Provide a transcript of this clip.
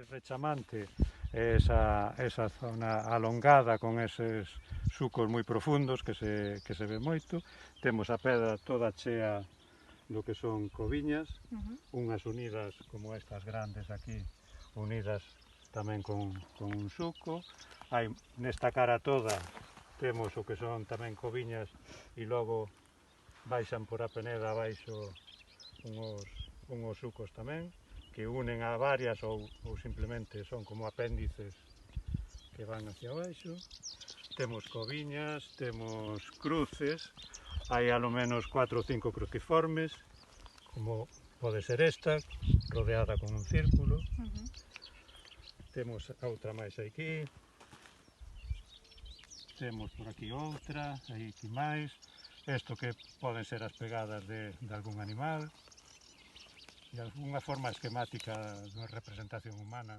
rechamante, esa zona alongada con eses sucos moi profundos que se ve moito. Temos a pedra toda chea do que son coviñas, unhas unidas como estas grandes aquí, unidas tamén con un suco. Hai nesta cara toda temos o que son tamén coviñas e logo baixan por a peneda abaixo unhos sucos tamén que unen a varias ou simplemente son como apéndices que van hacia abaixo. Temos coviñas, temos cruces, hai alo menos 4 ou 5 cruciformes, como pode ser esta, rodeada con un círculo. Temos outra máis aquí, temos por aquí outra, aquí máis, isto que poden ser as pegadas de algún animal, e algunha forma esquemática de representación humana.